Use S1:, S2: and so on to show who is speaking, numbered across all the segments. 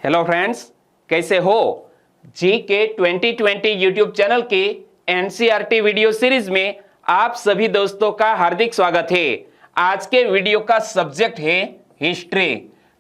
S1: Hello friends, कैसे हो। जी के 2020 यूट्यूब चैनल के एनसीईआरटी वीडियो सीरीज में आप सभी दोस्तों का हार्दिक स्वागत है। आज के वीडियो का सब्जेक्ट है हिस्ट्री।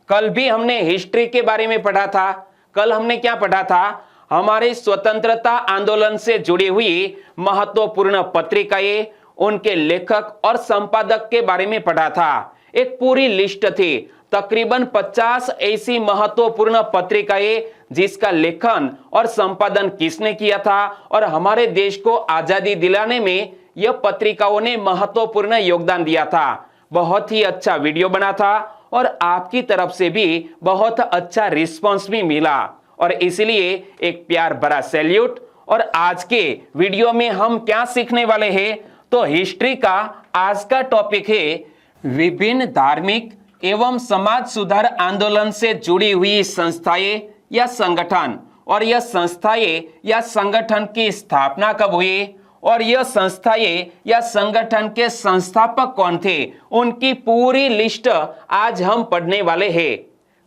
S1: कल भी हमने हिस्ट्री के बारे में पढ़ा था। कल हमने क्या पढ़ा था? हमारे स्वतंत्रता आंदोलन से जुड़ी हुई महत्वपूर्ण पत्रिकाएं, उनके लेखक और संपादक के बारे में पढ़ा था। एक पूरी लिस्ट थी, तकरीबन 50 ऐसी महत्वपूर्ण पत्रिकाएं जिसका लेखन और संपादन किसने किया था और हमारे देश को आजादी दिलाने में यह पत्रिकाओं ने महत्वपूर्ण योगदान दिया था। बहुत ही अच्छा वीडियो बना था और आपकी तरफ से भी बहुत अच्छा रिस्पांस भी मिला और इसलिए एक प्यार भरा सैल्यूट। और आज के वीडियो में हम क्या सीखने वाले हैं? तो हिस्ट्री का आज का टॉपिक है विभिन्न धार्मिक एवं समाज सुधार आंदोलन से जुड़ी हुई संस्थाएं या संगठन, और यह संस्थाएं या संगठन की स्थापना कब हुई और यह संस्थाएं या संगठन के संस्थापक कौन थे, उनकी पूरी लिस्ट आज हम पढ़ने वाले हैं।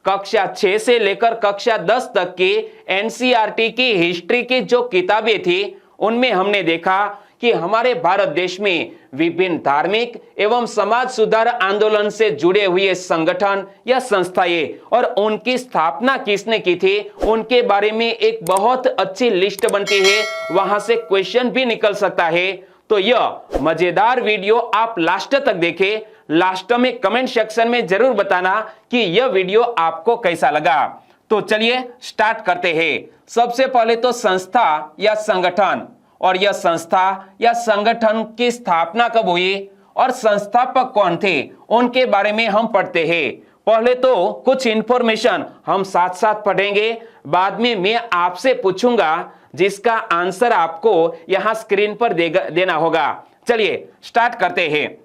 S1: कक्षा 6 से लेकर कक्षा 10 तक की एनसीईआरटी की हिस्ट्री की जो किताबें थी उनमें हमने देखा कि हमारे भारत देश में विभिन्न धार्मिक एवं समाज सुधार आंदोलन से जुड़े हुए संगठन या संस्थाएं और उनकी स्थापना किसने की थी, उनके बारे में एक बहुत अच्छी लिस्ट बनती है। वहां से क्वेश्चन भी निकल सकता है। तो यह मजेदार वीडियो आप लास्ट तक देखें। लास्ट में कमेंट सेक्शन में जरूर बताना कि यह वीडियो आपको कैसा लगा। तो चलिए स्टार्ट करते हैं। सबसे पहले तो संस्था या संगठन, और यह संस्था या संगठन की स्थापना कब हुई और संस्थापक कौन थे, उनके बारे में हम पढ़ते हैं। पहले तो कुछ इंफॉर्मेशन हम साथ साथ पढ़ेंगे, बाद में मैं आपसे पूछूंगा जिसका आंसर आपको यहां स्क्रीन पर देना होगा। चलिए स्टार्ट करते हैं।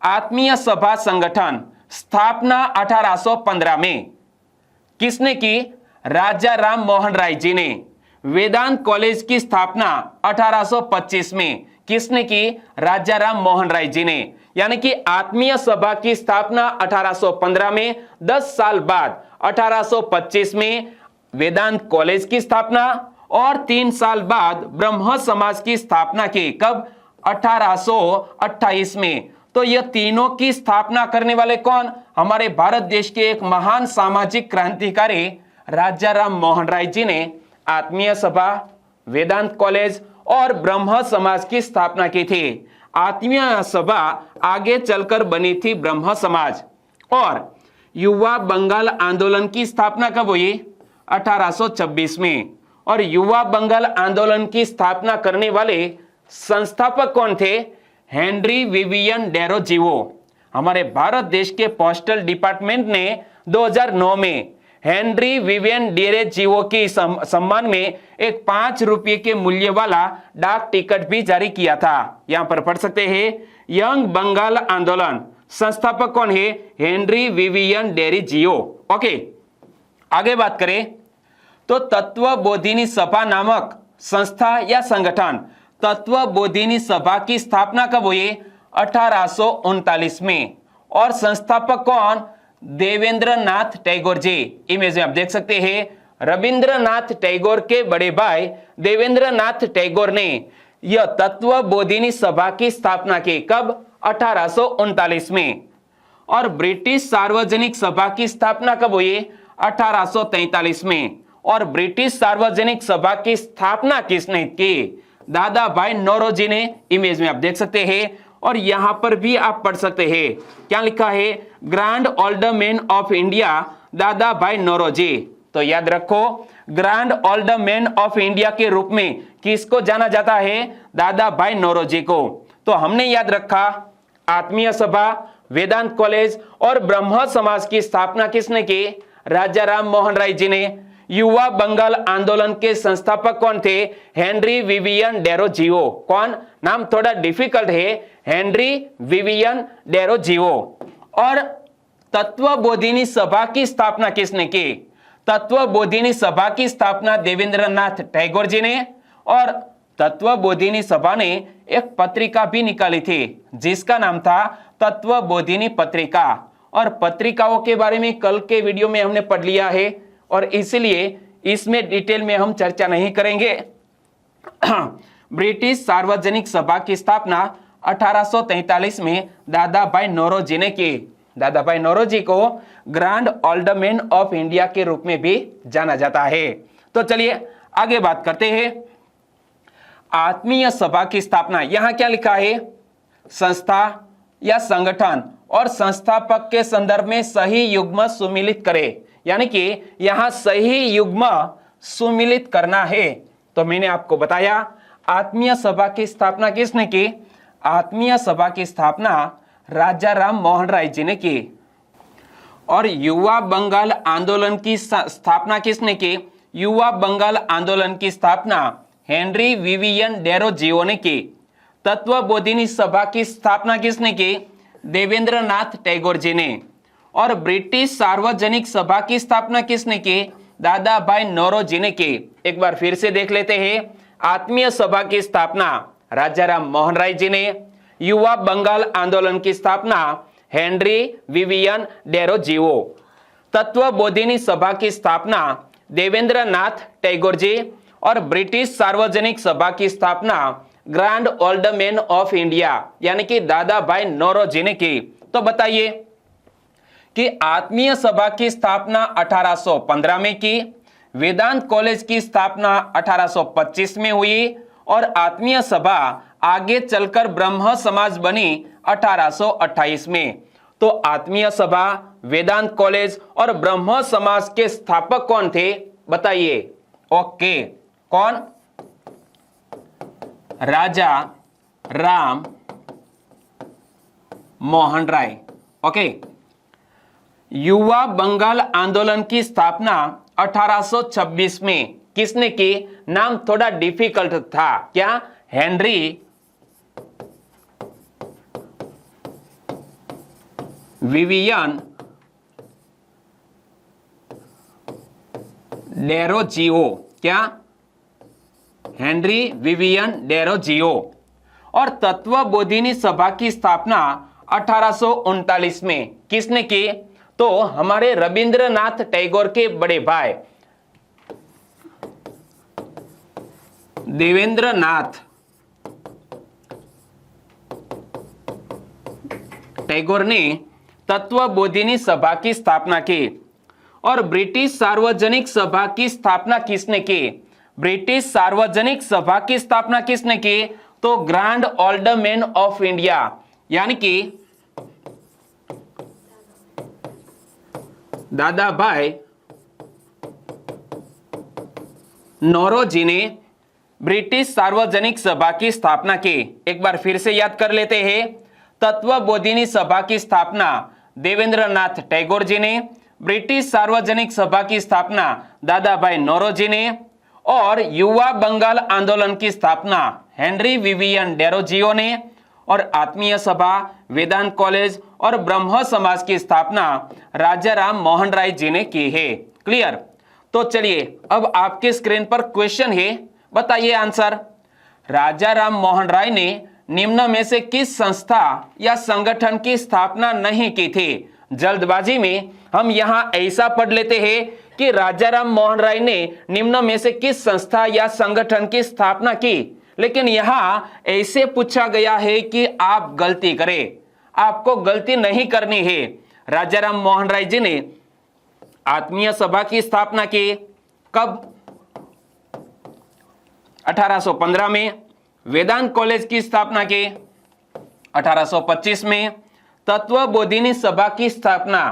S1: आत्मीय सभा संगठन स्थापना 1815 में किसने की? राजा राम मोहन राय जी ने। वेदांत कॉलेज की स्थापना 1825 में किसने की? राजा राम मोहन राय जी ने। यानी कि आत्मीय सभा की स्थापना 1815 में, 10 साल बाद 1825 में वेदांत कॉलेज की स्थापना और 3 साल बाद ब्रह्म समाज की स्थापना की। कब? 1828 में। तो यह तीनों की स्थापना करने वाले कौन? हमारे भारत देश के एक महान सामाजिक क्रांतिकारी राजा राम मोहन राय जी ने आत्मीय सभा, वेदांत कॉलेज और ब्रह्म समाज की स्थापना की थी। आत्मीय सभा आगे चलकर बनी थी ब्रह्म समाज। और युवा बंगाल आंदोलन की स्थापना कब हुई? 1826 में। और युवा बंगाल आंदोलन की स्थापना करने वाले संस्थापक कौन थे? Henry Vivian Derozio. हमारे भारत देश के पोस्टल डिपार्टमेंट ने 2009 में हेनरी विवियन डेरोजियो के सम्मान में एक 5 रुपये के मूल्य वाला डाक टिकट भी जारी किया था। यहां पर पढ़ सकते हैं यंग बंगाल आंदोलन। संस्थापक कौन है? Henry Vivian Derozio. ओके, आगे बात करें तो तत्वबोधिनी सभा नामक संस्था या संगठन, तत्वबोधिनी सभा की स्थापना कब हुई? 1839 में। और संस्थापक कौन? देवेंद्रनाथ टैगोर जी। इमेज में आप देख सकते हैं रविंद्रनाथ टैगोर के बड़े भाई देवेंद्रनाथ टैगोर ने यह तत्वबोधिनी सभा की स्थापना की। कब? 1839 में। और ब्रिटिश सार्वजनिक सभा की स्थापना कब हुई? 1843 में। और ब्रिटिश सार्वजनिक सभा की स्थापना किसने की? दादा भाई नौरोजी ने। इमेज में आप देख सकते हैं और यहां पर भी आप पढ़ सकते हैं क्या लिखा है? ग्रैंड ऑल्डरमैन ऑफ इंडिया दादा भाई नौरोजी। तो याद रखो, ग्रैंड ऑल्डरमैन ऑफ इंडिया के रूप में किसको जाना जाता है? दादा भाई नौरोजी को। तो हमने याद रखा आत्मीय सभा, वेदांत कॉलेज और ब्रह्म समाज की स्थापना किसने की? राजा राम मोहन राय जी ने। युवा बंगाल आंदोलन के संस्थापक कौन थे? Henry Vivian Derozio. कौन? नाम थोड़ा डिफिकल्ट है, हेनरी विवियन डेरोजियो। और तत्वबोधिनी सभा की स्थापना किसने की? तत्वबोधिनी सभा की स्थापना देवेंद्रनाथ टैगोर जी ने। और तत्वबोधिनी सभा ने एक पत्रिका भी निकाली थी जिसका नाम था तत्वबोधिनी पत्रिका। और पत्रिकाओं के बारे में कल के वीडियो में हमने पढ़ लिया है। और इसलिए इसमें डिटेल में हम चर्चा नहीं करेंगे। ब्रिटिश सार्वजनिक सभा की स्थापना 1843 में दादा भाई नौरोजी ने की। दादा भाई नौरोजी को ग्रैंड ऑल्डरमैन ऑफ इंडिया के रूप में भी जाना जाता है। तो चलिए आगे बात करते हैं। आत्मीय सभा की स्थापना, यहां क्या लिखा है? संस्था या संगठन और संस्थापक के संदर्भ में सही युग्म सुमिलित करे, यानी कि यहां सही युग्म सुमिलित करना है। तो मैंने आपको बताया आत्मीय सभा की स्थापना किसने की? आत्मीय सभा की स्थापना राजा राम मोहन राय जी ने की। और युवा बंगाल आंदोलन की स्थापना किसने की? युवा बंगाल आंदोलन की स्थापना हेनरी विवियन डेरोजियो ने की। तत्वबोधिनी सभा की स्थापना किसने की? देवेंद्रनाथ टैगोर जी ने। और ब्रिटिश सार्वजनिक सभा की स्थापना किसने की? दादा भाई नौरोजी ने की। एक बार फिर से देख लेते हैं। आत्मीय सभा की स्थापना राजा राम मोहन राय जी ने। युवा बंगाल आंदोलन की स्थापना हेनरी विवियन डेरोजियो। तत्वबोधिनी सभा की स्थापना देवेंद्रनाथ टैगोर जी। और ब्रिटिश सार्वजनिक सभा की स्थापना ग्रैंड ऑल्डरमैन ऑफ इंडिया यानी कि दादा भाई नौरोजी ने की। तो बताइए कि आत्मीय सभा की स्थापना 1815 में की, वेदांत कॉलेज की स्थापना 1825 में हुई और आत्मीय सभा आगे चलकर ब्रह्म समाज बनी 1828 में। तो आत्मीय सभा, वेदांत कॉलेज और ब्रह्म समाज के स्थापक कौन थे? बताइए। ओके, कौन? राजा राम मोहन राय। ओके। युवा बंगाल आंदोलन की स्थापना 1826 में किसने की? नाम थोड़ा डिफिकल्ट था, क्या? Henry Vivian Derozio. क्या? Henry Vivian Derozio. और तत्वबोधिनी सभा की स्थापना 1839 में किसने की? तो हमारे रविंद्रनाथ टैगोर के बड़े भाई देवेंद्रनाथ टैगोर ने तत्वबोधिनी सभा की स्थापना की। और ब्रिटिश सार्वजनिक सभा की स्थापना किसने की? ब्रिटिश सार्वजनिक सभा की स्थापना किसने की? तो ग्रैंड ऑल्डरमैन ऑफ इंडिया यानी कि दादा भाई नौरोजी ने ब्रिटिश सार्वजनिक सभा की स्थापना की। एक बार फिर से याद कर लेते हैं। तत्वबोधिनी सभा की स्थापना देवेंद्रनाथ टैगोर जी ने, ब्रिटिश सार्वजनिक सभा की स्थापना दादा भाई नौरोजी ने और युवा बंगाल आंदोलन की स्थापना हेनरी विवियन डेरोजियो ने और आत्मीय सभा, वेदांत कॉलेज और ब्रह्म समाज की स्थापना राजा राम मोहन राय जी ने की है। क्लियर? तो चलिए अब आपके स्क्रीन पर क्वेश्चन है, बताइए आंसर। राजा राम मोहन राय ने निम्न में से किस संस्था या संगठन की स्थापना नहीं की थी? जल्दबाजी में हम यहां ऐसा पढ़ लेते हैं कि राजा राम मोहन राय ने निम्न में से किस संस्था या संगठन की स्थापना की, लेकिन यहां ऐसे पूछा गया है कि आप गलती करें। आपको गलती नहीं करनी है। राजा राम मोहन राय जी ने आत्मीय सभा की स्थापना की कब? 1815 में। वेदांत कॉलेज की स्थापना की 1825 में। तत्वबोधिनी सभा की स्थापना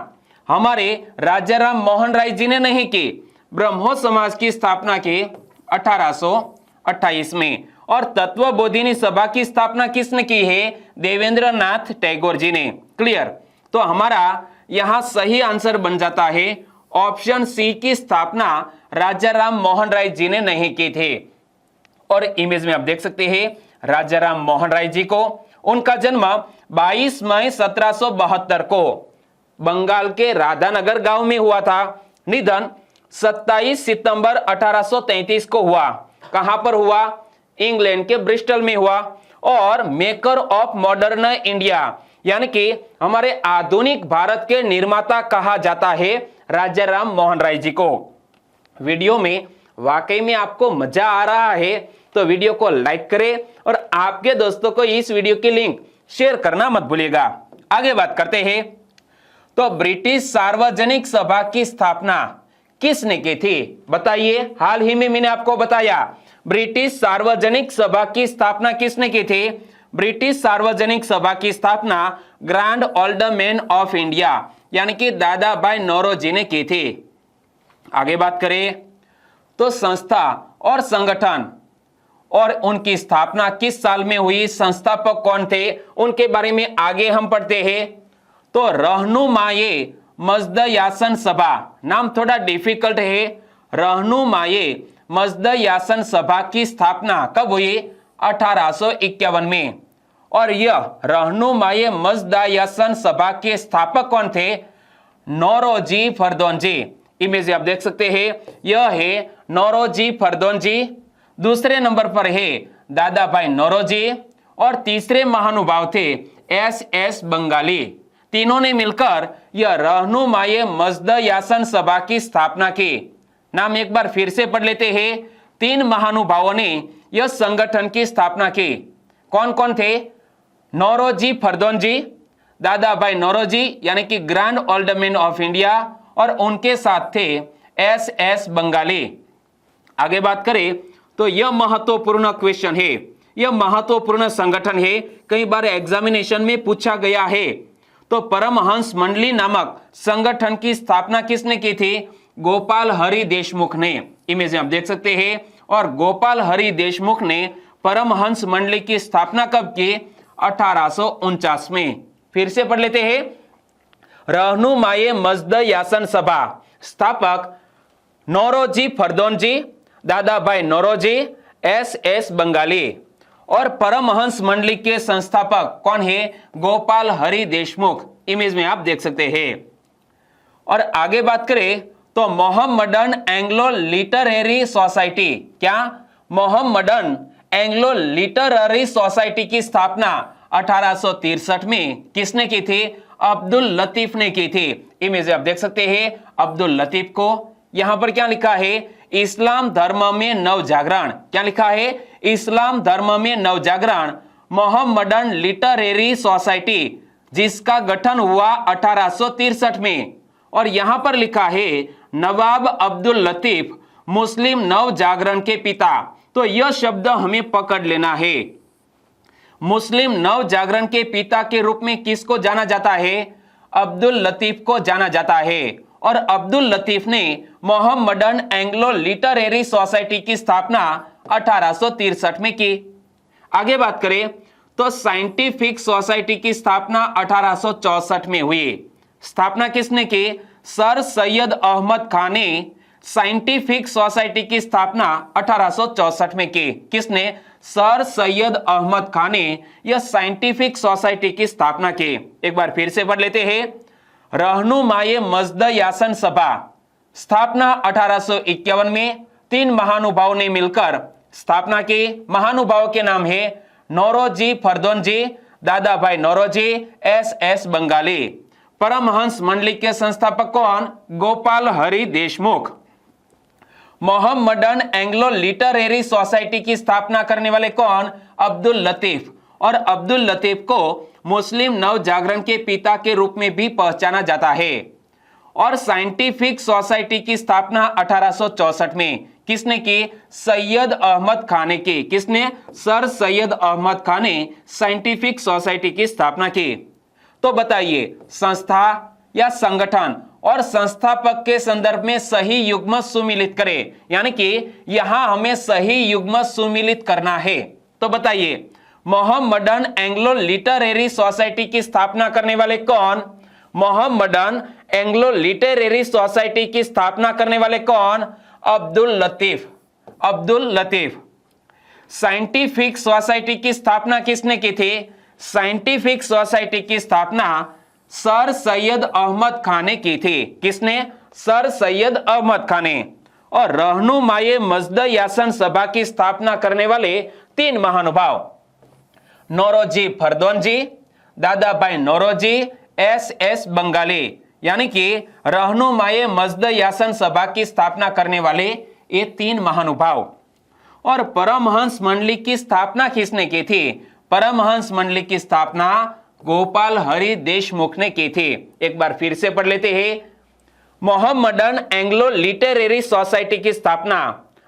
S1: हमारे राजा राम मोहन राय जी ने नहीं की, ब्रह्मो समाज की स्थापना की 1828 में। और तत्वबोधिनी सभा की स्थापना किसने की है? देवेंद्रनाथ टैगोर जी ने। क्लियर? तो हमारा यहां सही आंसर बन जाता है ऑप्शन सी की स्थापना राजा राम मोहन राय जी ने नहीं की थी। और इमेज में आप देख सकते हैं राजा राम मोहन राय जी को, उनका जन्म 22 मई 1772 को बंगाल के राधानगर गांव में हुआ था। निधन 27 सितंबर 1833 को हुआ। कहां पर हुआ? इंग्लैंड के ब्रिस्टल में हुआ। और मेकर ऑफ मॉडर्न इंडिया यानी कि हमारे आधुनिक भारत के निर्माता कहा जाता है राजा राम मोहन राय जी को। वीडियो में वाकई में आपको मजा आ रहा है तो वीडियो को लाइक करें और आपके दोस्तों को इस वीडियो की लिंक शेयर करना मत भूलिएगा। आगे बात करते हैं। तो ब्रिटिश सार्वजनिक सभा की स्थापना किसने की थी? बताइए। हाल ही में मैंने आपको बताया ब्रिटिश सार्वजनिक सभा की स्थापना किसने की थी? ब्रिटिश सार्वजनिक सभा की स्थापना ग्रैंड ऑल्डरमैन ऑफ इंडिया यानी कि दादा भाई नौरोजी ने की थी। आगे बात करें तो संस्था और संगठन और उनकी स्थापना किस साल में हुई, संस्थापक कौन थे, उनके बारे में आगे हम पढ़ते हैं। तो रहनुमाए मजद यासन सभा, नाम थोड़ा डिफिकल्ट है। रहनुमाए मजद यासन सभा की स्थापना कब हुई? 1851 में। और यह रहनुमाए मजद यासन सभा के स्थापक कौन थे? नौरोजी फरदौनजी। इमेज आप देख सकते हैं, यह है नौरोजी फरदौनजी। दूसरे नंबर पर है दादा भाई नौरोजी और तीसरे महानुभाव थे एस बंगाली। तीनों ने मिलकर यह रहनुमाए मजद यासन सभा की स्थापना की। नाम एक बार फिर से पढ़ लेते हैं। तीन महानुभावों ने यह संगठन की स्थापना की। कौन कौन थे? नौरोजी फरदौनजी, दादा भाई नौरोजी यानी कि ग्रैंड ऑल्डरमैन ऑफ इंडिया, और उनके साथ थे एस बंगाली। आगे बात करें तो यह महत्वपूर्ण क्वेश्चन है, यह महत्वपूर्ण संगठन है, कई बार एग्जामिनेशन में पूछा गया है। तो परमहंस मंडली नामक संगठन की स्थापना किसने की थी? गोपाल हरि देशमुख ने। इमेज में आप देख सकते हैं। और गोपाल हरि देशमुख ने परमहंस मंडली की स्थापना कब की? 1849 में। फिर से पढ़ लेते हैं। रहनुमाए मजद यासन सभा स्थापक नौरोजी फरदौनजी, दादा भाई नौरोजी, एस बंगाली, और परमहंस मंडली के संस्थापक कौन है? गोपाल हरि देशमुख। इमेज में आप देख सकते हैं। और आगे बात करें तो मोहम्मडन एंग्लो लिटरेरी सोसाइटी, क्या मोहम्मडन एंग्लो लिटरेरी सोसाइटी की स्थापना 1863 में किसने की थी? अब्दुल लतीफ ने की थी। इमेज आप देख सकते हैं अब्दुल लतीफ को। यहां पर क्या लिखा है? इस्लाम धर्म में नवजागरण। क्या लिखा है? इस्लाम धर्म में नवजागरण मोहम्मडन लिटरेरी सोसाइटी, जिसका गठन हुआ 1863 में। और यहां पर लिखा है नवाब अब्दुल लतीफ मुस्लिम नवजागरण के पिता। तो यह शब्द हमें पकड़ लेना है। मुस्लिम नवजागरण के पिता के रूप में किसको जाना जाता है? अब्दुल लतीफ को जाना जाता है। और अब्दुल लतीफ ने मोहम्मडन एंग्लो लिटरेरी सोसाइटी की स्थापना 1863 में की। आगे बात करें तो साइंटिफिक सोसाइटी की स्थापना 1864 में हुई। स्थापना किसने की? सर सैयद अहमद खान ने साइंटिफिक सोसाइटी की स्थापना 1864 में की। किसने? सर सैयद अहमद खान ने यह साइंटिफिक सोसाइटी की स्थापना की। एक बार फिर से पढ़ लेते हैं। रहनुमाए मजद यासन सभा स्थापना 1851 में। तीन महानुभावों ने मिलकर स्थापना की। महानुभावों के नाम है नौरोजी फरदौनजी, दादा भाई नौरोजी, एस बंगाली। परमहंस मंडली के संस्थापक कौन? Gopal Hari Deshmukh. Mohammedan Anglo literary society की स्थापना करने वाले कौन? अब्दुल लतीफ। और अब्दुल लतीफ को मुस्लिम नवजागरण के पिता के रूप में भी पहचाना जाता है। और साइंटिफिक सोसाइटी की स्थापना 1864 में किसने की? सैयद अहमद खान ने की। किसने? सर सैयद अहमद खान ने साइंटिफिक सोसाइटी की स्थापना की। तो बताइए संस्था या संगठन और संस्थापक के संदर्भ में सही युग्म सुमिलित करें, यानी कि यहां हमें सही युग्म सुमिलित करना है। तो बताइए मोहम्मडन एंग्लो लिटरेरी सोसाइटी की स्थापना करने वाले कौन? मोहम्मडन एंग्लो लिटरेरी सोसाइटी की स्थापना करने वाले कौन? अब्दुल लतीफ। अब्दुल लतीफ। साइंटिफिक सोसाइटी की स्थापना किसने की थी? साइंटिफिक सोसाइटी की स्थापना सर सैयद अहमद खान ने की थी। किसने? सर सैयद अहमद खान ने। और रहनुमाए मजद यासन सभा की स्थापना करने वाले तीन महानुभाव नौरोजी फरदौनजी, दादा भाई नौरोजी, एस बंगाली। यानी कि रहनुमाए मजद यासन सभा की स्थापना करने वाले ये 3 महानुभाव। और परमहंस मंडली की स्थापना किसने की थी? परमहंस मंडली की स्थापना गोपाल हरि देशमुख ने की थी। एक बार फिर से पढ़ लेते हैं। मोहम्मडन एंग्लो लिटरेरी सोसाइटी की स्थापना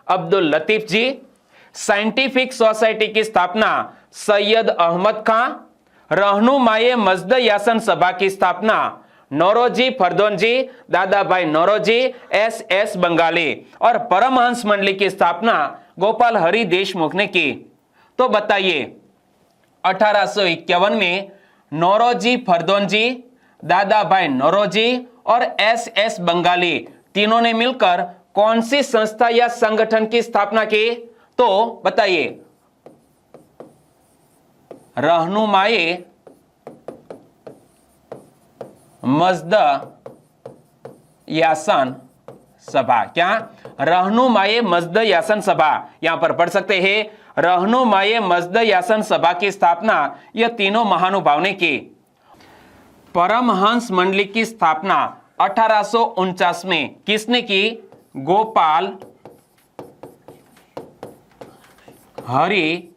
S1: अब्दुल लतीफ जी। साइंटिफिक सोसाइटी की स्थापना सैयद अहमद खां। रहनुमाए मजद यासन सभा की स्थापना नौरोजी फरदौन जी, दादा भाई नौरोजी, एस बंगाली। और परमहंस मंडली की स्थापना गोपाल हरि देशमुख ने की। तो बताइए 1851 में नौरोजी फरदौन जी, दादा भाई नौरोजी और एस बंगाली तीनों ने मिलकर कौन सी संस्था या संगठन की स्थापना की? तो बताइए रहनुमाए मजद यासन सभा। क्या? रहनुमाए मजद यासन सभा। यहां पर पढ़ सकते हैं रहनुमाए मजद यासन सभा की स्थापना यह तीनों महानुभाव ने की। परमहंस मंडली की स्थापना 1849 में किसने की? गोपाल हरि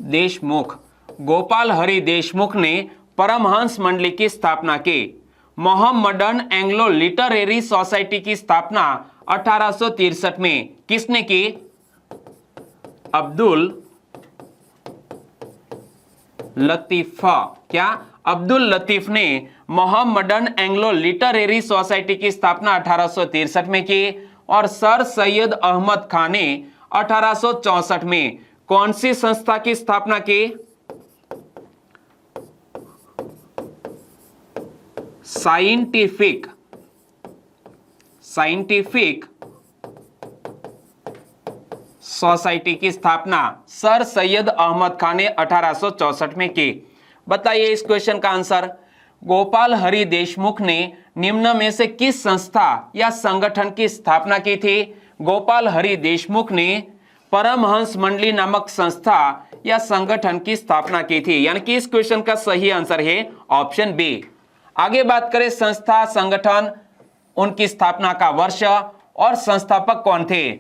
S1: देशमुख। गोपाल हरि देशमुख ने परमहंस मंडली की स्थापना की। मोहम्मडन एंग्लो लिटरेरी सोसाइटी की स्थापना 1863 में किसने की? अब्दुल लतीफ। क्या? अब्दुल लतीफ ने मोहम्मडन एंग्लो लिटरेरी सोसाइटी की स्थापना 1863 में की। और सर सैयद अहमद खान ने 1864 में कौन सी संस्था की स्थापना की? साइंटिफिक सोसाइटी की स्थापना सर सैयद अहमद खान ने 1864 में की। बताइए इस क्वेश्चन का आंसर। गोपाल हरि देशमुख ने निम्न में से किस संस्था या संगठन की स्थापना की थी? गोपाल हरि देशमुख ने परमहंस मंडली नामक संस्था या संगठन की स्थापना की थी। यानी कि इस क्वेश्चन का सही आंसर है ऑप्शन बी। आगे बात करें संस्था संगठन, उनकी स्थापना का वर्ष और संस्थापक कौन थे?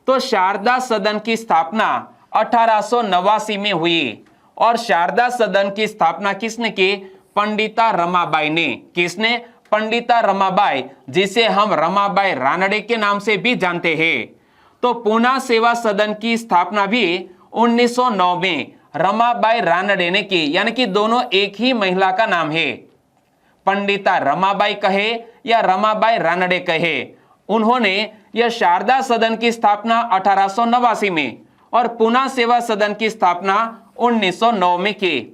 S1: तो शारदा सदन की स्थापना 1889 में हुई। और शारदा सदन की स्थापना किसने की? पंडिता रमाबाई ने। किसने? पंडिता रमाबाई, जिसे हम रमाबाई रानडे के नाम से भी जानते हैं। तो पूना सेवा सदन की स्थापना भी 1909 में रमाबाई रानडे ने की। यानी कि दोनों एक ही महिला का नाम है। पंडिता रमाबाई कहे या रमाबाई रानडे कहे, उन्होंने यह शारदा सदन की स्थापना 1889 में और पूना सेवा सदन की स्थापना 1909 में की।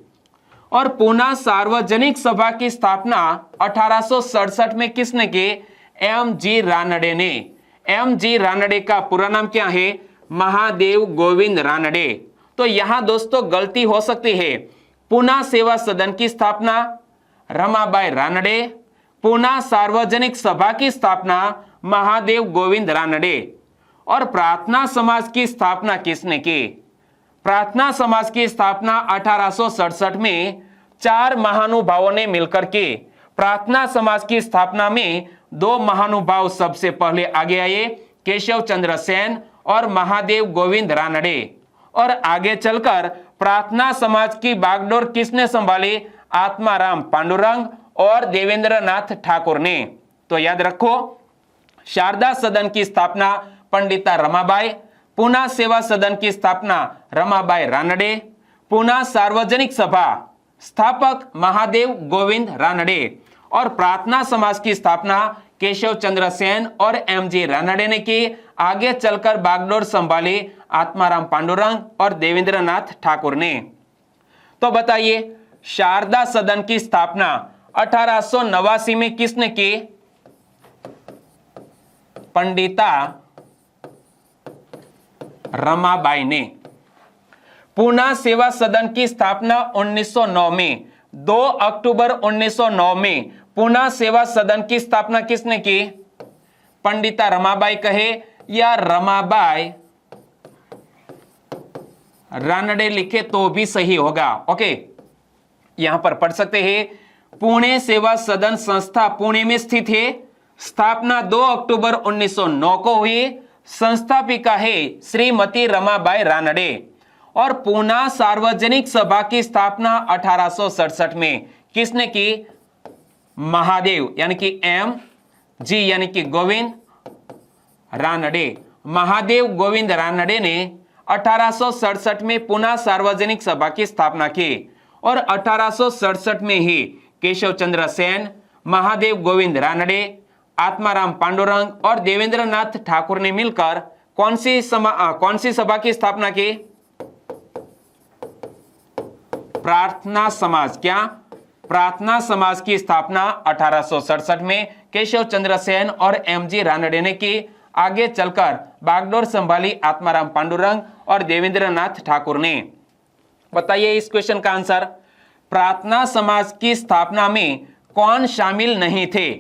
S1: और पूना सार्वजनिक सभा की स्थापना 1867 में किसने की? एम जी रानडे ने। एम जी रानडे का पूरा नाम क्या है? महादेव गोविंद रानडे। तो यहां दोस्तों गलती हो सकती है। पूना सेवा सदन की स्थापना रमाबाई रानडे, पूना सार्वजनिक सभा की स्थापना महादेव गोविंद रानडे। और प्रार्थना समाज की स्थापना किसने की? प्रार्थना समाज की स्थापना 1867 में 4 महानुभावों ने मिलकर की। प्रार्थना समाज की स्थापना में 2 महानुभाव सबसे पहले आगे आए, केशव चंद्र सेन और महादेव गोविंद रानडे। और आगे चलकर प्रार्थना समाज की बागडोर किसने संभाली? आत्माराम पांडुरंग और देवेंद्रनाथ ठाकुर ने। तो याद रखो, शारदा सदन की स्थापना पंडिता रमाबाई, पूना सेवा सदन की स्थापना रमाबाई रानडे, पूना सार्वजनिक सभा स्थापक महादेव गोविंद रानडे और प्रार्थना समाज की स्थापना केशव चंद्र सेन और एम जी रानडे ने की। आगे चलकर बागडोर संभाली आत्माराम पांडुरंग और देवेंद्रनाथ ठाकुर ने। तो बताइए शारदा सदन की स्थापना 1889 में किसने की? पंडिता रमाबाई ने। पूना सेवा सदन की स्थापना 1909 में, 2 अक्टूबर 1909 में पूना सेवा सदन की स्थापना किसने की? पंडिता रमाबाई कहे या रमाबाई रानडे लिखे तो भी सही होगा। ओके, यहां पर पढ़ सकते हैं पुणे सेवा सदन संस्था पुणे में स्थित है। स्थापना 2 अक्टूबर 1909 को हुई। संस्थापिका है श्रीमती रमाबाई रानडे। और पूना सार्वजनिक सभा की स्थापना 1867 में किसने की? महादेव यानी कि एम जी यानी कि गोविंद रानडे। महादेव गोविंद रानडे ने 1867 में पुना सार्वजनिक सभा की स्थापना की। और 1867 में ही केशव चंद्र सेन, महादेव गोविंद रानडे, आत्माराम पांडुरंग और देवेंद्र नाथ ठाकुर ने मिलकर कौन सी सभा की स्थापना की? प्रार्थना समाज। क्या? प्रार्थना समाज की स्थापना 1867 में केशव चंद्र सेन और एम जी रानडे ने की। आगे चलकर बागडोर संभाली आत्माराम पांडुरंग और देवेंद्र नाथ ठाकुर ने। बताइए इस क्वेश्चन का आंसर। प्रार्थना समाज की स्थापना में कौन शामिल नहीं थे?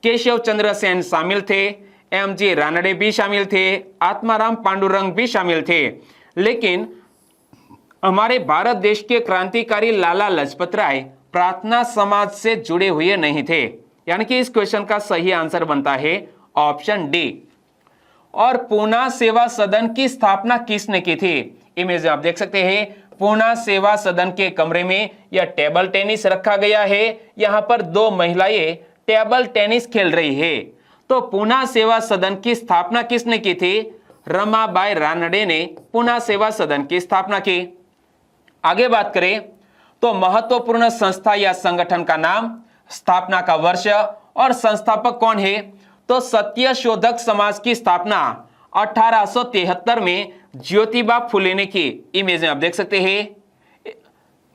S1: केशव चंद्र सेन शामिल थे, एम जी रानडे भी शामिल थे, आत्माराम पांडुरंग भी शामिल थे, लेकिन हमारे भारत देश के क्रांतिकारी लाला लाजपत राय प्रार्थना समाज से जुड़े हुए नहीं थे। यानी कि इस क्वेश्चन का सही आंसर बनता है ऑप्शन डी। और पूना सेवा सदन की स्थापना किसने की थी? इमेज में आप देख सकते हैं पूना सेवा सदन के कमरे में यह टेबल टेनिस रखा गया है। यहां पर 2 महिलाएं टेबल टेनिस खेल रही है। तो पूना सेवा सदन की स्थापना किसने की थी? रमाबाई रानडे ने पूना सेवा सदन की स्थापना की। आगे बात करें तो महत्वपूर्ण संस्था या संगठन का नाम, स्थापना का वर्ष और संस्थापक कौन है? तो सत्य शोधक समाज की स्थापना 1873 में ज्योतिबा फुले ने की। इमेज में आप देख सकते हैं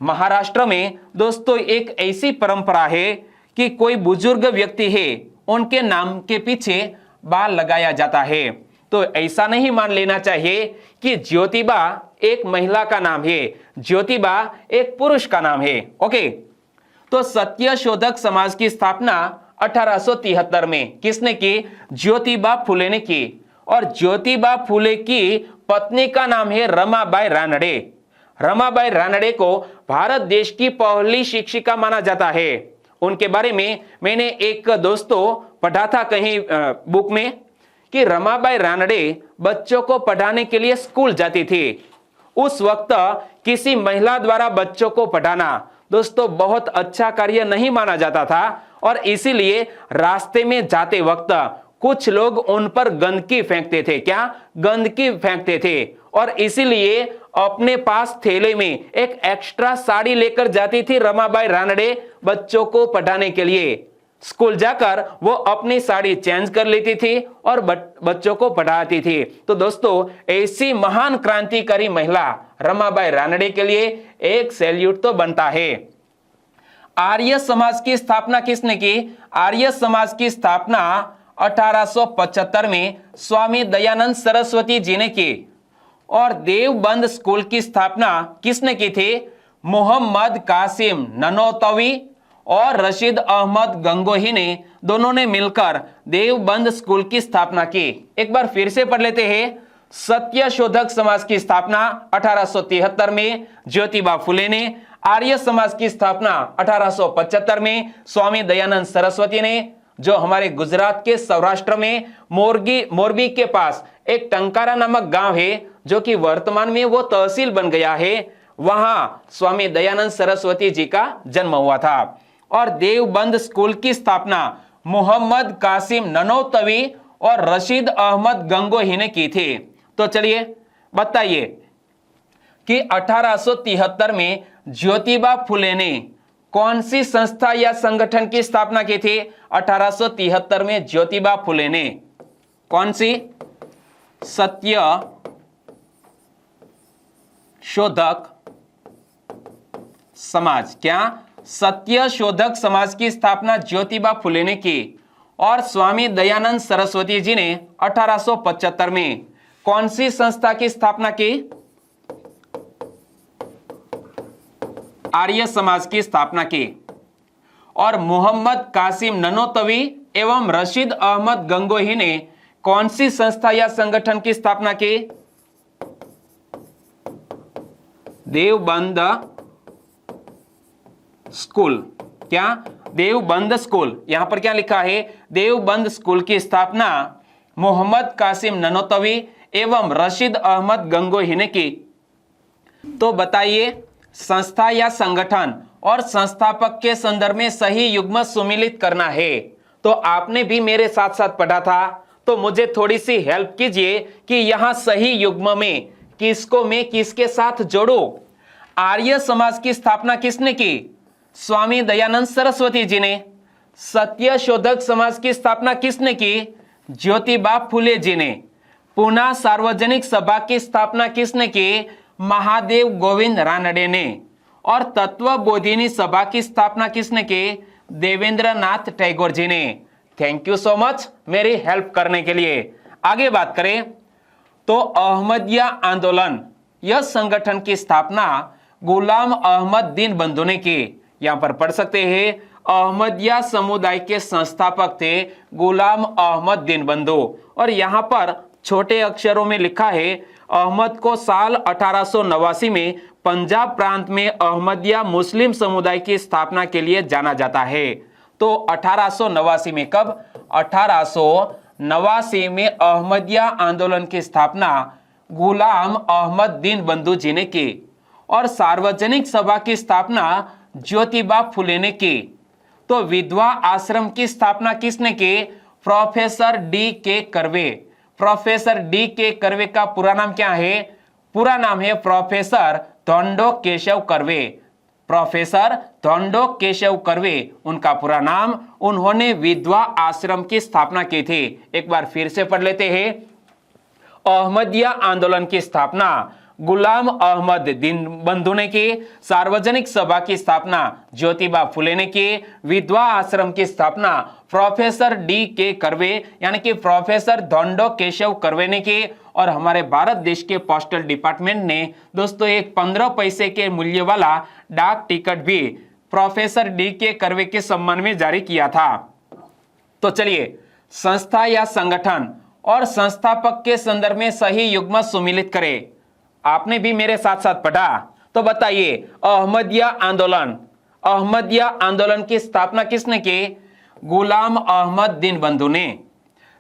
S1: महाराष्ट्र में दोस्तों एक ऐसी परंपरा है कि कोई बुजुर्ग व्यक्ति है उनके नाम के पीछे बाल लगाया जाता है। तो ऐसा नहीं मान लेना चाहिए कि ज्योतिबा एक महिला का नाम है, ज्योतिबा एक पुरुष का नाम है। ओके, तो सत्य शोधक समाज की स्थापना 1873 में किसने की? ज्योतिबा फुले ने की। और ज्योतिबा फुले की पत्नी का नाम है रमाबाई रानडे। रमाबाई रानडे को भारत देश की पहली शिक्षिका माना जाता है। उनके बारे में मैंने एक दोस्तों पढ़ा था कहीं बुक में कि रमाबाई रानडे बच्चों को पढ़ाने के लिए स्कूल जाती थी। उस वक्त किसी महिला द्वारा बच्चों को पढ़ाना दोस्तों बहुत अच्छा कार्य नहीं माना जाता था। और इसीलिए रास्ते में जाते वक्त कुछ लोग उन पर गंदगी फेंकते थे। क्या? गंदगी फेंकते थे। और इसीलिए अपने पास थैले में एक एक्स्ट्रा साड़ी लेकर जाती थी रमाबाई रानडे बच्चों को पढ़ाने के लिए। स्कूल जाकर वो अपनी साड़ी चेंज कर लेती थी और बच्चों को पढ़ाती थी। तो दोस्तों ऐसी महान क्रांतिकारी महिला रमाबाई रानडे के लिए एक सैल्यूट तो बनता है। आर्य समाज की स्थापना किसने की? आर्य समाज की स्थापना 1875 में स्वामी दयानंद सरस्वती जी ने की। और देवबंद स्कूल की स्थापना किसने की थी? मोहम्मद कासिम ननोतवी और रशीद अहमद गंगोही ने दोनों ने मिलकर देवबंद स्कूल की स्थापना की। एक बार फिर से पढ़ लेते हैं। सत्य शोधक समाज की स्थापना 1873 में ज्योतिबा फुले ने, आर्य समाज की स्थापना 1875 में स्वामी दयानंद सरस्वती ने, जो हमारे गुजरात के सौराष्ट्र में मोरबी के पास एक टंकारा नामक गांव है जो कि वर्तमान में वो तहसील बन गया है, वहां स्वामी दयानंद सरस्वती जी का जन्म हुआ था। और देवबंद स्कूल की स्थापना मोहम्मद कासिम ननोतवी और रशीद अहमद गंगोही ने की थी। तो चलिए बताइए कि 1873 में ज्योतिबा फुले ने कौन सी संस्था या संगठन की स्थापना की थी? 1873 में ज्योतिबा फुले ने कौन सी? सत्य शोधक समाज। क्या? सत्य शोधक समाज की स्थापना ज्योतिबा फुले ने की। और स्वामी दयानंद सरस्वती जी ने 1875 में कौन सी संस्था की स्थापना की? आर्य समाज की स्थापना की। और मोहम्मद कासिम ननोतवी एवं रशीद अहमद गंगोही ने कौन सी संस्था या संगठन की स्थापना की? देवबंद स्कूल क्या? देवबंद स्कूल। यहां पर क्या लिखा है? देवबंद स्कूल की स्थापना मोहम्मद कासिम ननोतवी एवं रशीद अहमद गंगोही ने की। तो बताइए, संस्था या संगठन और संस्थापक के संदर्भ में सही युग्म सुमिलित करना है। तो आपने भी मेरे साथ साथ पढ़ा था, तो मुझे थोड़ी सी हेल्प कीजिए कि यहां सही युग्म में किसको मैं किसके साथ जोड़ूं। आर्य समाज की स्थापना किसने की? स्वामी दयानंद सरस्वती जी ने। सत्य शोधक समाज की स्थापना किसने की? ज्योतिबा फुले जी ने। पुनः सार्वजनिक सभा की स्थापना किसने की? महादेव गोविंद रानडे ने। और तत्वबोधिनी सभा की स्थापना किसने की? देवेंद्रनाथ टैगोर जी ने। थैंक यू सो मच मेरी हेल्प करने के लिए। आगे बात करें तो अहमदिया आंदोलन, यह संगठन की स्थापना गुलाम अहमद दीन बंधु ने की। यहां पर पढ़ सकते हैं, अहमदिया समुदाय के संस्थापक थे गुलाम अहमद दीन बंधु। और यहां पर छोटे अक्षरों में लिखा है, अहमद को साल 1889 में पंजाब प्रांत में अहमदिया मुस्लिम समुदाय की स्थापना के लिए जाना जाता है। तो 1889 में, कब? 1889 में अहमदिया आंदोलन की स्थापना गुलाम अहमद दीन बंधु जी ने की। और सार्वजनिक सभा की स्थापना ज्योतिबा फुले ने की। तो विधवा आश्रम की स्थापना किसने की? प्रोफेसर डी के कर्वे। प्रोफेसर डी के कर्वे का पूरा नाम क्या है? पूरा नाम है प्रोफेसर धोंडो केशव कर्वे। प्रोफेसर धोंडो केशव कर्वे उनका पूरा नाम। उन्होंने विधवा आश्रम की स्थापना की थी। एक बार फिर से पढ़ लेते हैं। अहमदिया आंदोलन की स्थापना गुलाम अहमद दीन बंधु ने की। सार्वजनिक सभा की स्थापना ज्योतिबा फुले ने की। विधवा आश्रम की स्थापना प्रोफेसर डी के कर्वे यानी कि प्रोफेसर धोंडो केशव कर्वे ने की। और हमारे भारत देश के पोस्टल डिपार्टमेंट ने दोस्तों एक 15 पैसे के मूल्य वाला डाक टिकट भी प्रोफेसर डी के कर्वे के सम्मान में जारी किया था। तो चलिए, संस्था या संगठन और संस्थापक के संदर्भ में सही युग्म सुमिलित करें। आपने भी मेरे साथ साथ पढ़ा, तो बताइए, अहमदिया आंदोलन, अहमदिया आंदोलन की स्थापना किसने की? गुलाम अहमद दीन बंधु ने।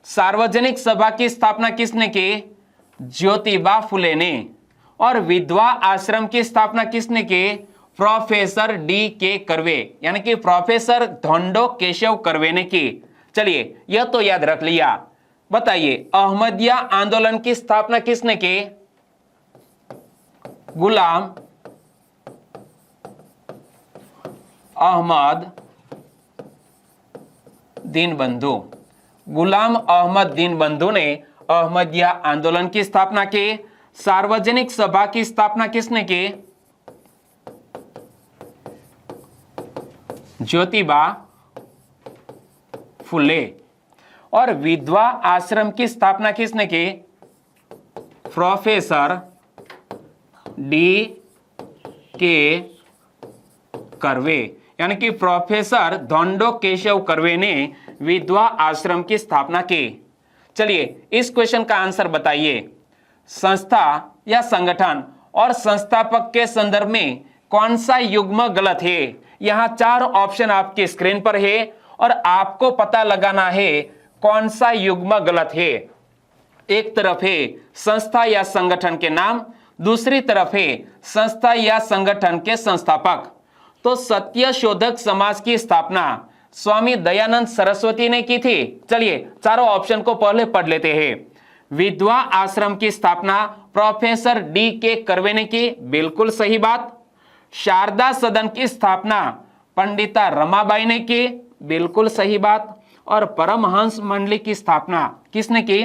S1: सार्वजनिक सभा की स्थापना किसने की? ज्योतिबा फुले ने। और विधवा आश्रम की स्थापना किसने की? प्रोफेसर डी के कर्वे यानी कि प्रोफेसर धोंडो केशव कर्वे ने की। चलिए, यह तो याद रख लिया। बताइए, अहमदिया आंदोलन की स्थापना किसने की? गुलाम अहमद दीन बंधु। गुलाम अहमद दीन बंधु ने अहमदिया आंदोलन की स्थापना की। सार्वजनिक सभा की स्थापना किसने की? ज्योतिबा फुले। और विधवा आश्रम की स्थापना किसने की? प्रोफेसर डी के कर्वे यानी कि प्रोफेसर धोंडो केशव कर्वे ने विधवा आश्रम की स्थापना की। चलिए, इस क्वेश्चन का आंसर बताइए। संस्था या संगठन और संस्थापक के संदर्भ में कौन सा युग्म गलत है? यहां 4 ऑप्शन आपकी स्क्रीन पर है और आपको पता लगाना है कौन सा युग्म गलत है। एक तरफ है संस्था या संगठन के नाम, दूसरी तरफ है संस्था या संगठन के संस्थापक। तो सत्य शोधक समाज की स्थापना स्वामी दयानंद सरस्वती ने की थी। चलिए, चारों ऑप्शन को पहले पढ़ लेते हैं। विधवा आश्रम की स्थापना प्रोफेसर डी के कर्वे ने की, बिल्कुल सही बात। शारदा सदन की स्थापना पंडिता रमाबाई ने की, बिल्कुल सही बात। और परमहंस मंडली की स्थापना किसने की?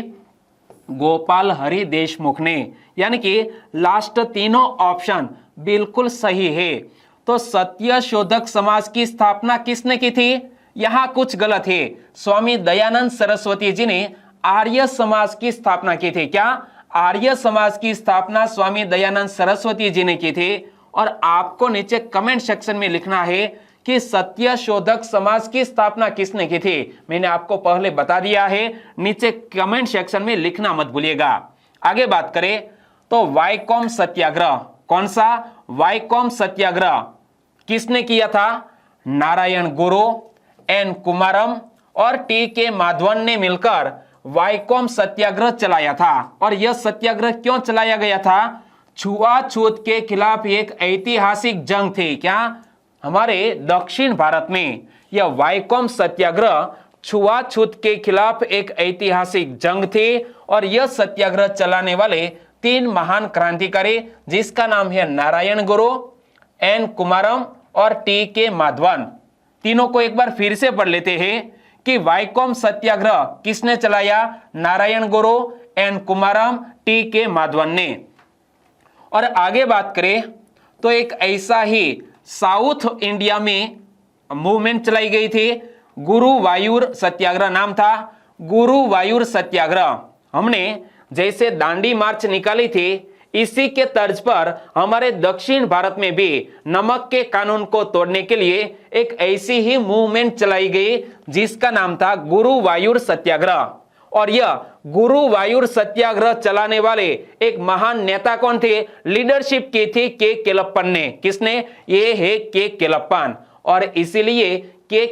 S1: गोपाल हरि देशमुख ने। यानी कि लास्ट तीनों ऑप्शन बिल्कुल सही है। तो सत्य शोधक समाज की स्थापना किसने की थी? यहां कुछ गलत है। स्वामी दयानंद सरस्वती जी ने आर्य समाज की स्थापना की थी। क्या? आर्य समाज की स्थापना स्वामी दयानंद सरस्वती जी ने की थी। और आपको नीचे कमेंट सेक्शन में लिखना है कि सत्य शोधक समाज की स्थापना किसने की थी। मैंने आपको पहले बता दिया है, नीचे कमेंट सेक्शन में लिखना मत भूलिएगा। आगे बात करें तो वाईकॉम सत्याग्रह, कौन सा? वाईकॉम सत्याग्रह किसने किया था? नारायण गुरु, एन कुमारम और टी के माधवन ने मिलकर वाइकोम सत्याग्रह चलाया था। और यह सत्याग्रह क्यों चलाया गया था? छुआछूत के खिलाफ एक ऐतिहासिक जंग थी। क्या? हमारे दक्षिण भारत में यह वाइकोम सत्याग्रह छुआछूत के खिलाफ एक ऐतिहासिक जंग थी। और यह सत्याग्रह चलाने वाले 3 महान क्रांतिकारी, जिसका नाम है नारायण गुरु, एन कुमारम और टी के माधवन। तीनों को एक बार फिर से पढ़ लेते हैं कि वाइकोम सत्याग्रह किसने चलाया? नारायण गुरु, एन कुमारम, टी के माधवन ने। और आगे बात करें तो एक ऐसा ही साउथ इंडिया में मूवमेंट चलाई गई थी, गुरुवायूर सत्याग्रह नाम था। गुरुवायूर सत्याग्रह हमने जैसे दांडी मार्च निकाली थी, इसी के तर्ज पर हमारे दक्षिण भारत में भी नमक के कानून को तोड़ने के लिए एक ऐसी ही मूवमेंट चलाई गई, जिसका नाम था गुरुवायूर सत्याग्रह। और यह गुरुवायूर सत्याग्रह चलाने वाले एक महान नेता कौन थे? लीडरशिप की थी के केलप्पन ने। किसने? ये है के केलप्पन। और इसीलिए के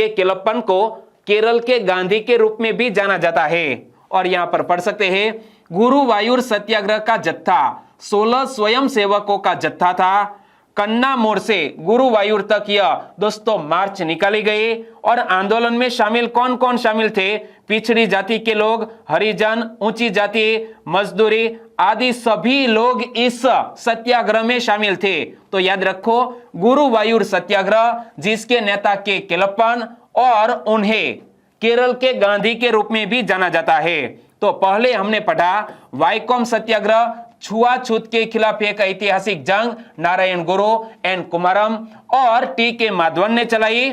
S1: केलप्पन को केरल के गांधी के रूप में भी जाना जाता है। और यहां पर पढ़ सकते हैं, गुरुवायूर सत्याग्रह का जत्था 16 स्वयंसेवकों का जत्था था। कन्ना मोड़ से गुरुवायूर तक यह दोस्तों मार्च निकाली गई। और आंदोलन में शामिल कौन कौन शामिल थे? पिछड़ी जाति के लोग, हरिजन, ऊंची जाति, मजदूरी आदि सभी लोग इस सत्याग्रह में शामिल थे। तो याद रखो, गुरुवायूर सत्याग्रह, जिसके नेता के केलप्पन, और उन्हें केरल के गांधी के रूप में भी जाना जाता है। तो पहले हमने पढ़ा वाइकोम सत्याग्रह, छुआछूत के खिलाफ एक ऐतिहासिक जंग, नारायण गुरु, एन कुमारम और टी के माधवन ने चलाई।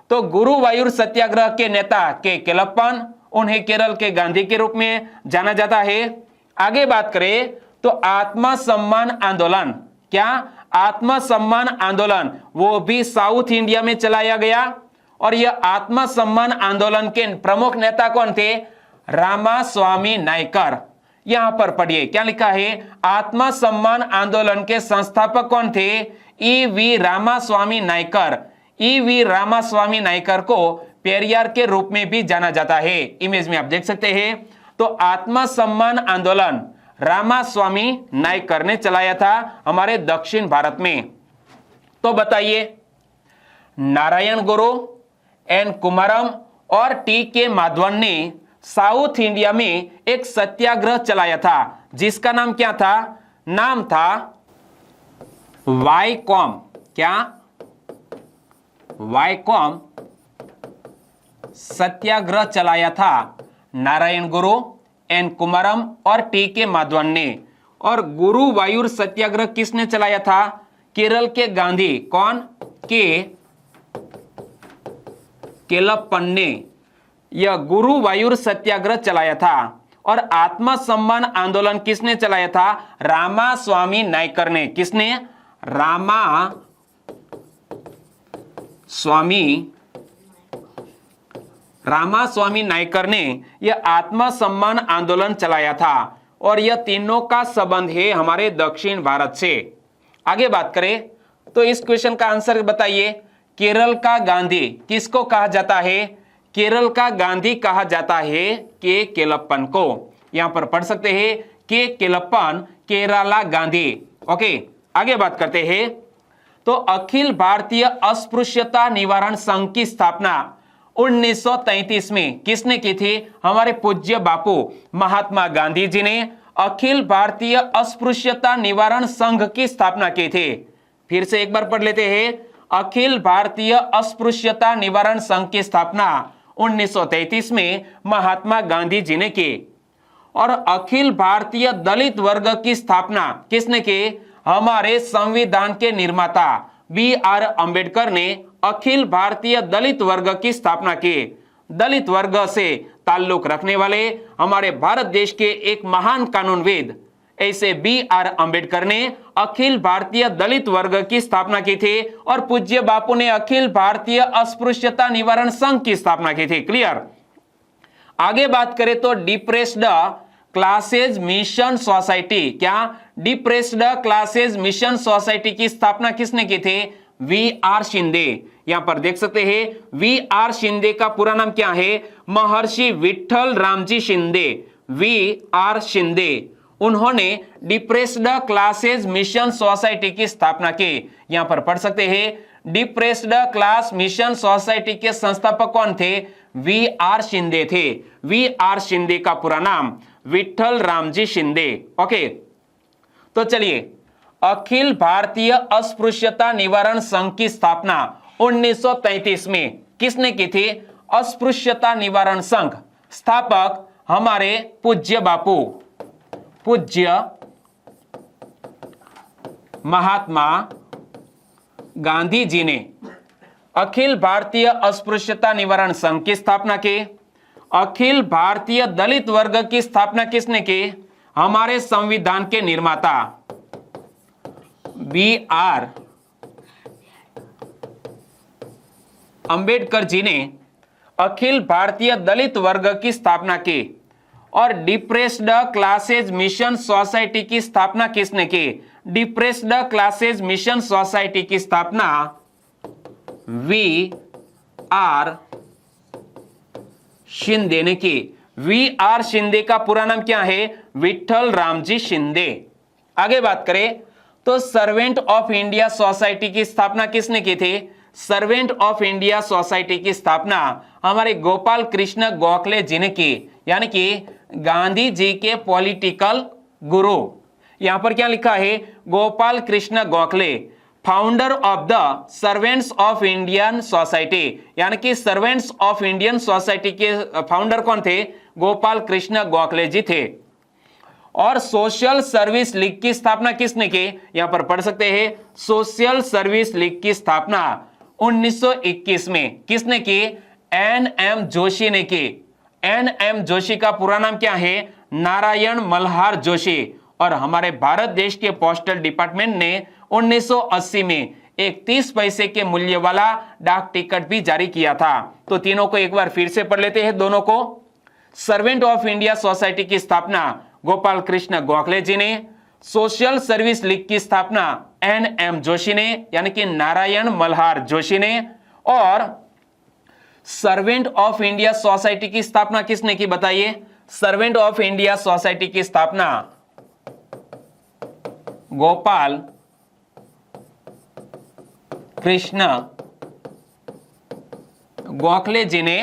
S1: तो गुरुवायूर सत्याग्रह के नेता के केलप्पन, उन्हें केरल के गांधी के रूप में जाना जाता है। आगे बात करें तो आत्मसम्मान आंदोलन। क्या? आत्मसम्मान आंदोलन वो भी साउथ इंडिया में चलाया गया। और यह आत्मसम्मान आंदोलन के प्रमुख नेता कौन थे? रामास्वामी नायकर। यहां पर पढ़िए क्या लिखा है, आत्मसम्मान आंदोलन के संस्थापक कौन थे? ई.वी. रामास्वामी नायकर। ई.वी. रामास्वामी नायकर को पेरियार के रूप में भी जाना जाता है। इमेज में आप देख सकते हैं। तो आत्मसम्मान आंदोलन रामास्वामी नायकर ने चलाया था हमारे दक्षिण भारत में। तो बताइए, नारायण गुरु, एन कुमारम और टी के माधवन ने साउथ इंडिया में एक सत्याग्रह चलाया था, जिसका नाम क्या था? नाम था वाइकोम। क्या? वाइकोम सत्याग्रह चलाया था नारायण गुरु, एन कुमारम और टी के माधवन ने। और गुरुवायूर सत्याग्रह किसने चलाया था? केरल के गांधी। कौन? के केलप्पन ने यह गुरुवायूर सत्याग्रह चलाया था। और आत्मसम्मान आंदोलन किसने चलाया था? रामास्वामी नायकर ने। किसने? रामास्वामी नायकर ने यह आत्मसम्मान आंदोलन चलाया था। और यह तीनों का संबंध है हमारे दक्षिण भारत से। आगे बात करें तो इस क्वेश्चन का आंसर बताइए, केरल का गांधी किसको कहा जाता है? केरल का गांधी कहा जाता है के केलप्पन को। यहां पर पढ़ सकते हैं के केलप्पन, केरला गांधी। ओके, आगे बात करते हैं तो अखिल भारतीय अस्पृश्यता निवारण संघ की स्थापना 1933 में किसने की थी? हमारे पूज्य बापू महात्मा गांधी जी ने अखिल भारतीय अस्पृश्यता निवारण संघ की स्थापना की थी। फिर से एक बार पढ़ लेते हैं, अखिल भारतीय अस्पृश्यता निवारण संघ की स्थापना 1933 में महात्मा गांधी जी ने की। और अखिल भारतीय दलित वर्ग की स्थापना किसने की? हमारे संविधान के निर्माता बी.आर. अंबेडकर ने अखिल भारतीय दलित वर्ग की स्थापना की। दलित वर्ग से ताल्लुक रखने वाले हमारे भारत देश के एक महान कानूनविद ऐसे बी.आर. अंबेडकर ने अखिल भारतीय दलित वर्ग की स्थापना की थी। और पूज्य बापू ने अखिल भारतीय अस्पृश्यता निवारण संघ की स्थापना की थी। क्लियर? आगे बात करें तो डिप्रेस्ड क्लासेज मिशन सोसाइटी। क्या? डिप्रेस्ड क्लासेज मिशन सोसाइटी की स्थापना किसने की थी? V R Shinde. यहां पर देख सकते हैं वी आर शिंदे का पूरा नाम क्या है? महर्षि विठ्ठल रामजी शिंदे। वी आर शिंदे उन्होंने डिप्रेस्ड क्लासेस मिशन सोसाइटी की स्थापना की। यहां पर पढ़ सकते हैं डिप्रेस्ड क्लास मिशन सोसाइटी के संस्थापक कौन थे? वी आर शिंदे थे। वी आर शिंदे का पूरा नाम विठ्ठल रामजी शिंदे। ओके, तो चलिए, अखिल भारतीय अस्पृश्यता निवारण संघ की स्थापना 1933 में किसने की थी? अस्पृश्यता निवारण संघ स्थापक हमारे पूज्य बापू, पूज्य महात्मा गांधी जी ने अखिल भारतीय अस्पृश्यता निवारण संघ की स्थापना की। अखिल भारतीय दलित वर्ग की स्थापना किसने की? हमारे संविधान के निर्माता बी आर अंबेडकर जी ने अखिल भारतीय दलित वर्ग की स्थापना की। और डिप्रेस्ड क्लासेज मिशन सोसाइटी की स्थापना किसने की? डिप्रेस्ड क्लासेज मिशन सोसाइटी की स्थापना वी आर शिंदे ने की। वी आर शिंदे का पूरा नाम क्या है? विठ्ठल रामजी शिंदे। आगे बात करें तो सर्वेंट ऑफ इंडिया सोसाइटी की स्थापना किसने की थी? सर्वेंट ऑफ इंडिया सोसाइटी की स्थापना हमारे गोपाल कृष्ण गोखले जी ने की, यानी कि गांधी जी के पॉलिटिकल गुरु। यहां पर क्या लिखा है? Gopal Krishna Gokhale, founder of the servants of Indian society, यानी कि सर्वेंट्स ऑफ इंडियन सोसाइटी के फाउंडर कौन थे? गोपाल कृष्ण गोखले जी थे। और सोशल सर्विस लीग की स्थापना किसने की? यहां पर पढ़ सकते हैं सोशल सर्विस लीग की स्थापना 1921 में किसने की? एन एम जोशी ने की। एन एम जोशी का पूरा नाम क्या है? नारायण मल्हार जोशी। और हमारे भारत देश के पोस्टल डिपार्टमेंट ने 1980 में एक 30 पैसे के मूल्य वाला डाक टिकट भी जारी किया था। तो तीनों को एक बार फिर से पढ़ लेते हैं दोनों को। सर्वेंट ऑफ इंडिया सोसाइटी की स्थापना गोपाल कृष्ण गोखले जी ने। सोशल सर्विस लीग की स्थापना एन एम जोशी ने, यानी कि नारायण मल्हार जोशी ने। और सर्वेंट ऑफ इंडिया सोसाइटी की स्थापना किसने की बताइए? सर्वेंट ऑफ इंडिया सोसाइटी की स्थापना गोपाल कृष्ण गोखले जी ने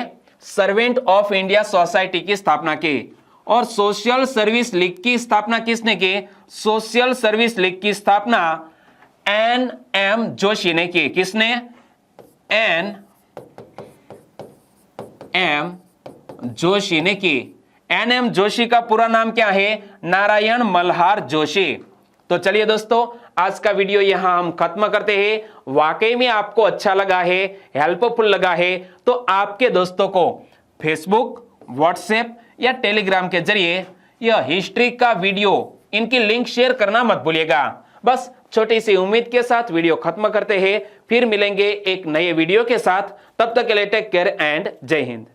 S1: सर्वेंट ऑफ इंडिया सोसाइटी की स्थापना की। और सोशल सर्विस लीग की स्थापना किसने की? सोशल सर्विस लीग की स्थापना एन एम जोशी ने की। किसने? एन एम जोशी ने की। एन एम जोशी का पूरा नाम क्या है? नारायण मल्हार जोशी। तो चलिए दोस्तों, आज का वीडियो यहां हम खत्म करते हैं। वाकई में आपको अच्छा लगा है, हेल्पफुल लगा है, तो आपके दोस्तों को फेसबुक, व्हाट्सएप या टेलीग्राम के जरिए यह हिस्ट्री का वीडियो, इनकी लिंक शेयर करना मत भूलिएगा। बस छोटी सी उम्मीद के साथ वीडियो खत्म करते हैं, फिर मिलेंगे एक नए वीडियो के साथ। तब तक के लिए टेक केयर एंड जय हिंद।